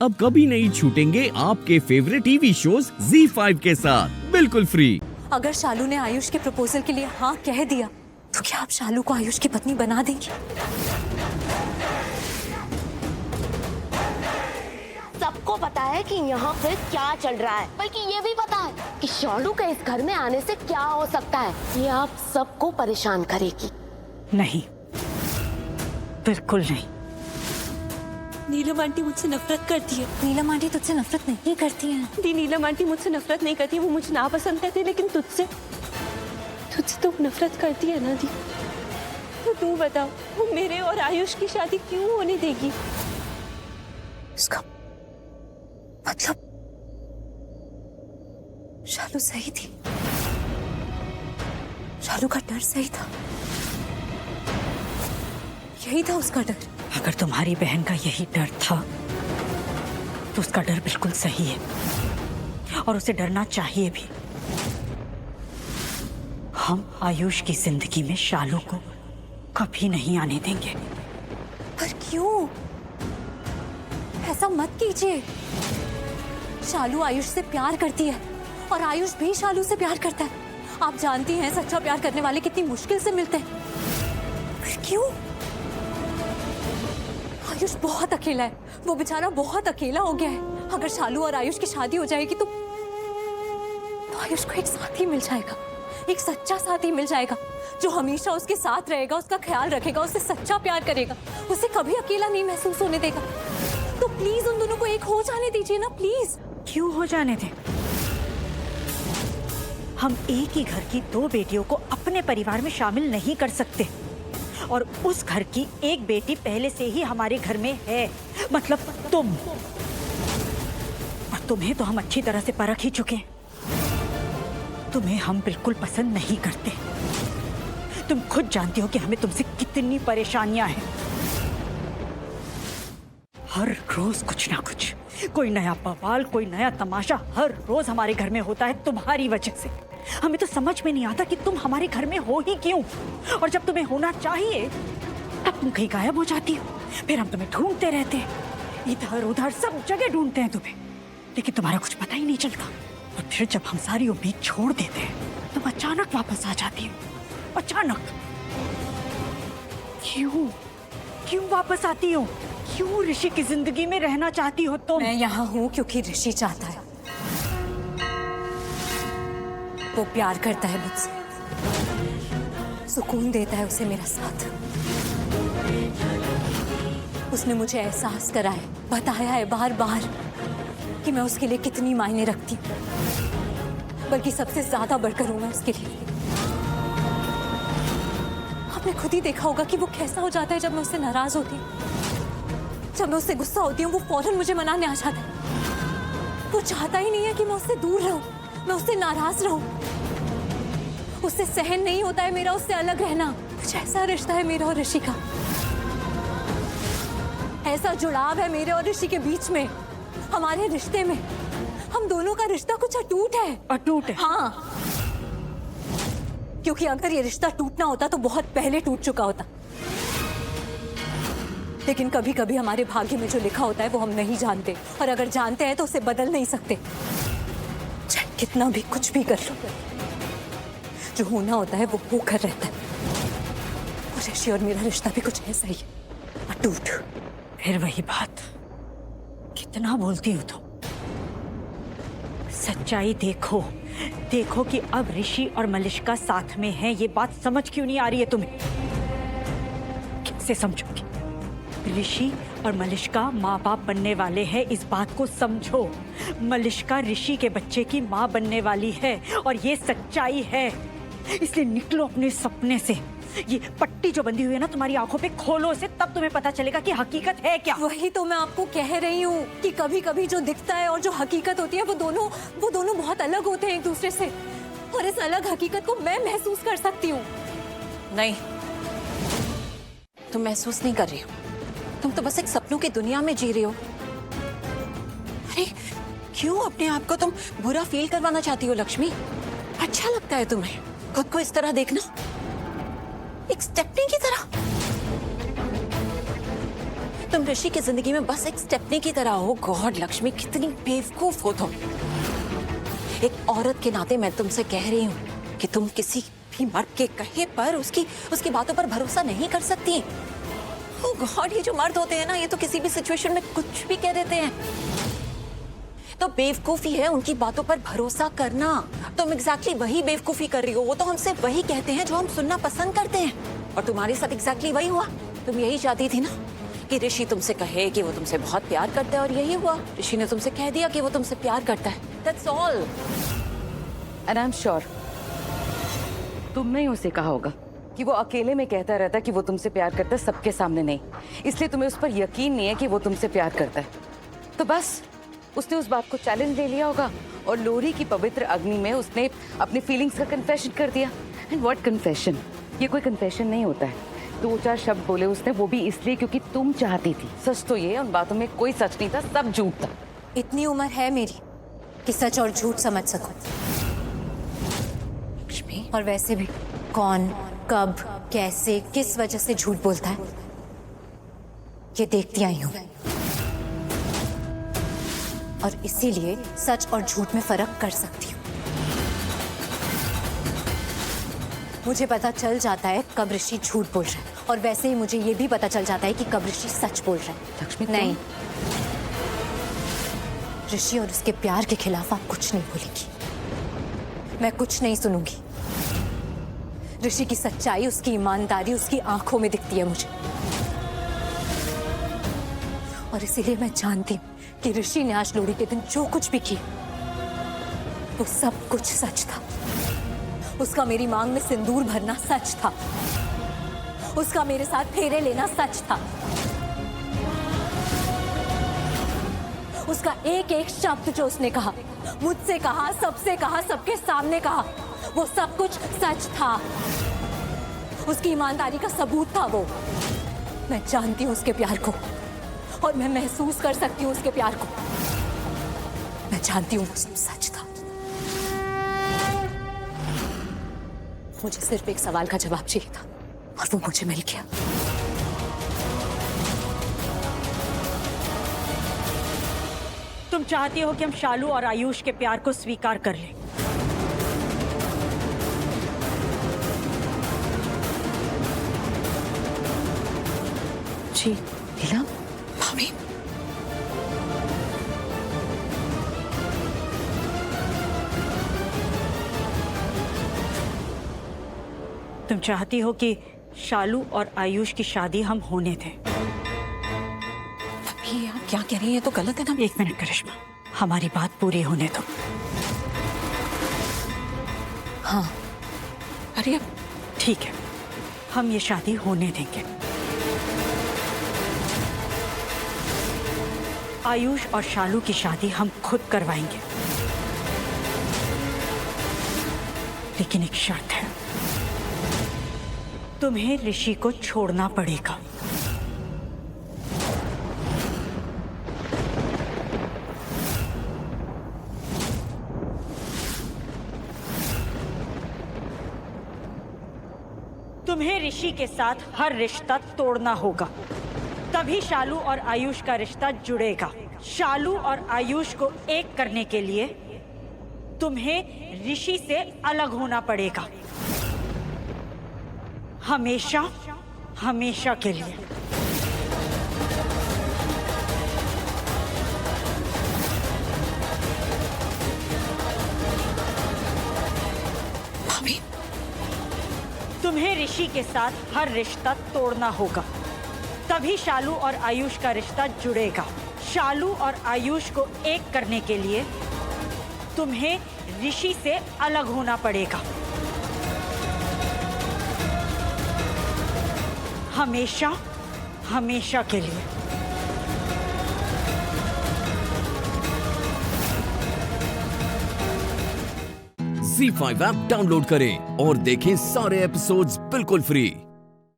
अब कभी नहीं छूटेंगे आपके फेवरेट टीवी शोज ZEE5 के साथ बिल्कुल फ्री। अगर शालू ने आयुष के प्रपोजल के लिए हाँ कह दिया तो क्या आप शालू को आयुष की पत्नी बना देंगी? सबको पता है कि यहाँ पे क्या चल रहा है, बल्कि ये भी पता है कि शालू के इस घर में आने से क्या हो सकता है। ये आप सबको परेशान करेगी। नहीं, बिल्कुल नहीं। नीलम आंटी मुझसे नफरत करती है। नीलम आंटी तुझसे नफरत नहीं करती है। दी नीलम आंटी मुझसे नफरत नहीं करती, वो मुझे नापसंद करती है, लेकिन तुझसे तो नफरत करती है ना दी। तो तू बताओ, वो मेरे और आयुष की शादी क्यों होने देगी? इसका मतलब शालू सही थी, शालू का डर सही था, यही था उसका डर। अगर तुम्हारी बहन का यही डर था तो उसका डर बिल्कुल सही है और उसे डरना चाहिए भी। हम आयुष की जिंदगी में शालू को कभी नहीं आने देंगे। पर क्यों? ऐसा मत कीजिए। शालू आयुष से प्यार करती है और आयुष भी शालू से प्यार करता है। आप जानती हैं सच्चा प्यार करने वाले कितनी मुश्किल से मिलते हैं। पर क्यों? आयुष बहुत अकेला है, वो बेचारा बहुत अकेला हो गया है। अगर शालू और आयुष की शादी हो जाएगी तो आयुष को एक साथी मिल जाएगा, एक सच्चा साथी मिल जाएगा जो हमेशा उसके साथ रहेगा, उसका ख्याल रखेगा, उससे सच्चा प्यार करेगा, उसे कभी अकेला नहीं महसूस होने देगा। तो प्लीज उन दोनों को एक हो जाने दीजिए ना, प्लीज। क्यों हो जाने दें? हम एक ही घर की दो बेटियों को अपने परिवार में शामिल नहीं कर सकते और उस घर की एक बेटी पहले से ही हमारे घर में है, मतलब तुम। और तुम्हें तो हम अच्छी तरह से परख ही चुके हैं। तुम्हें हम बिल्कुल पसंद नहीं करते। तुम खुद जानती हो कि हमें तुमसे कितनी परेशानियां हैं। हर रोज कुछ ना कुछ, कोई नया बवाल, कोई नया तमाशा हर रोज हमारे घर में होता है तुम्हारी वजह से। हमें तो समझ में नहीं आता कि तुम हमारे घर में हो ही क्यों, और जब तुम्हें होना चाहिए तब तुम कहीं गायब हो जाती हो। फिर हम तुम्हें ढूंढते रहते हैं, इधर उधर सब जगह ढूंढते हैं तुम्हें, लेकिन तुम्हारा कुछ पता ही नहीं चलता। और फिर जब हम सारी उम्मीद छोड़ देते हैं तुम अचानक वापस आ जाती हो। अचानक क्यों वापस आती हो? क्यों ऋषि की जिंदगी में रहना चाहती हो तुम? मैं यहाँ हूँ क्योंकि ऋषि चाहता है। वो प्यार करता है मुझसे, सुकून देता है उसे मेरा साथ। उसने मुझे एहसास कराया, बताया है बार बार कि मैं उसके लिए कितनी मायने रखती हूँ, बल्कि सबसे ज्यादा बढ़कर हूँ मैं उसके लिए। आपने खुद ही देखा होगा कि वो कैसा हो जाता है जब मैं उससे नाराज होती हूँ। जब मैं उससे गुस्सा होती हूँ वो फौरन मुझे मनाने आ जाता है। वो चाहता ही नहीं है कि मैं उससे दूर रहूं, मैं उससे नाराज रहूं। उससे सहन नहीं होता है मेरा उससे अलग रहना। कुछ ऐसा रिश्ता है मेरा और ऋषि का, ऐसा जुड़ाव है मेरे और ऋषि के बीच में, हमारे रिश्ते में। हम दोनों का रिश्ता कुछ अटूट है। अटूट है? हाँ, क्योंकि अगर ये रिश्ता टूटना होता तो बहुत पहले टूट चुका होता। लेकिन कभी कभी हमारे भाग्य में जो लिखा होता है वो हम नहीं जानते, और अगर जानते हैं तो उसे बदल नहीं सकते। चाहे कितना भी कुछ भी कर लो, जो होना होता है वो होकर रहता है। और ऋषि और मेरा रिश्ता भी कुछ ऐसा ही है, अटूट। फिर वही बात, कितना बोलती हो तुम। सच्चाई देखो कि अब ऋषि और मलिष्का साथ में हैं। ये बात समझ क्यों नहीं आ रही है तुम्हें? कैसे समझोगी? ऋषि और मलिष्का माँ बाप बनने वाले हैं, इस बात को समझो। मलिष्का ऋषि के बच्चे की माँ बनने वाली है और ये सच्चाई है। इसलिए निकलो अपने सपने से। ये पट्टी जो बंधी हुई है ना तुम्हारी आंखों पे, खोलो उसे, तब तुम्हें पता चलेगा कि हकीकत है क्या। वही तो मैं आपको कह रही हूँ कि कभी कभी जो दिखता है और जो हकीकत होती है वो दोनों बहुत अलग होते हैं एक दूसरे से, और इस अलग हकीकत को मैं महसूस कर सकती हूँ। नहीं, तुम महसूस नहीं कर रही हो, तुम तो बस एक सपनों की दुनिया में जी रही हो। अरे क्यों अपने आप को तुम बुरा फील करवाना चाहती हो लक्ष्मी? अच्छा लगता है तुम्हें खुद को इस तरह देखना, एक स्टेपनी की तरह? तुम ऋषि की जिंदगी में बस एक स्टेपनी की तरह हो। गॉड लक्ष्मी, कितनी बेवकूफ हो तुम। एक औरत के नाते मैं तुमसे कह रही हूँ कि तुम किसी भी मर्द के कहे पर उसकी बातों पर भरोसा नहीं कर सकती। ओह गॉड, ये जो मर्द होते हैं ना, ये तो किसी भी सिचुएशन में कुछ भी कह देते हैं। तो बेवकूफी है उनकी बातों पर भरोसा करना। तुम एग्जैक्टली वही बेवकूफी कर रही हो। वो तो हमसे वही कहते हैं जो हम सुनना पसंद करते हैं, और तुम्हारे साथ एग्जैक्टली वही हुआ। तुम यही चाहती थी ना कि ऋषि तुमसे कहे कि वो तुमसे बहुत प्यार करता है, और यही हुआ। ऋषि ने तुमसे कह दिया कि वो तुमसे प्यार करता है। That's all. And I am sure तुमने ही उसे कहा होगा कि वो अकेले में कहता रहता है कि वो तुमसे प्यार करता है, सबके सामने नहीं। इसलिए तुम्हें उस पर यकीन नहीं है कि वो तुमसे प्यार करता है। तो बस उसने उस बात को चैलेंज ले लिया होगा, और लोरी की पवित्र अग्नि में उसने अपनी फीलिंग्स का कन्फेशन कर दिया। And what confession? ये कोई कन्फेशन नहीं होता है। 2-4 शब्द बोले उसने, वो भी इसलिए क्योंकि तुम चाहती थी। सच तो ये, उन बातों में कोई सच नहीं था, सब झूठ था। इतनी उम्र है मेरी कि सच और झूठ समझ सकूं। और वैसे भी कौन, कब, कैसे, किस वजह से झूठ बोलता है, ये देखती आई हूं। और इसीलिए सच और झूठ में फर्क कर सकती हूँ। मुझे पता चल जाता है कब ऋषि झूठ बोल रहा है, और वैसे ही मुझे ये भी पता चल जाता है कि कब ऋषि सच बोल रहा है। लक्ष्मी, नहीं, ऋषि और उसके प्यार के खिलाफ आप कुछ नहीं बोलेगी। मैं कुछ नहीं सुनूंगी। ऋषि की सच्चाई, उसकी ईमानदारी उसकी आंखों में दिखती है मुझे, और इसीलिए मैं जानती हूँ कि ऋषि ने आज लोहड़ी के दिन जो कुछ भी किया वो सब कुछ सच था। उसका मेरी मांग में सिंदूर भरना सच था। उसका मेरे साथ फेरे लेना सच था। उसका एक एक शब्द जो उसने कहा, मुझसे कहा, सबसे कहा, सबके सामने कहा, वो सब कुछ सच था। उसकी ईमानदारी का सबूत था वो। मैं जानती हूँ उसके प्यार को, और मैं महसूस कर सकती हूँ उसके प्यार को। मैं जानती हूँ वो सब सच था। मुझे सिर्फ एक सवाल का जवाब चाहिए था, और वो मुझे मिल गया। तुम चाहती हो कि हम शालू और आयुष के प्यार को स्वीकार कर लें। जी नीलम, भाभी, तुम चाहती हो कि शालू और आयुष की शादी हम होने दें। भाभी आप क्या कह रही हैं? तो गलत है ना। 1 मिनट करिश्मा, हमारी बात पूरी होने दो। हाँ, अरे अब ठीक है, हम ये शादी होने देंगे। आयुष और शालू की शादी हम खुद करवाएंगे, लेकिन एक शर्त है, तुम्हें ऋषि को छोड़ना पड़ेगा। तुम्हें ऋषि के साथ हर रिश्ता तोड़ना होगा, तभी शालू और आयुष का रिश्ता जुड़ेगा। शालू और आयुष को एक करने के लिए तुम्हें ऋषि से अलग होना पड़ेगा, हमेशा हमेशा के लिए। भाभी, तुम्हें ऋषि के साथ हर रिश्ता तोड़ना होगा, तभी शालू और आयुष का रिश्ता जुड़ेगा। शालू और आयुष को एक करने के लिए तुम्हें ऋषि से अलग होना पड़ेगा, हमेशा हमेशा के लिए। ZEE5 ऐप डाउनलोड करें और देखें सारे एपिसोड्स बिल्कुल फ्री।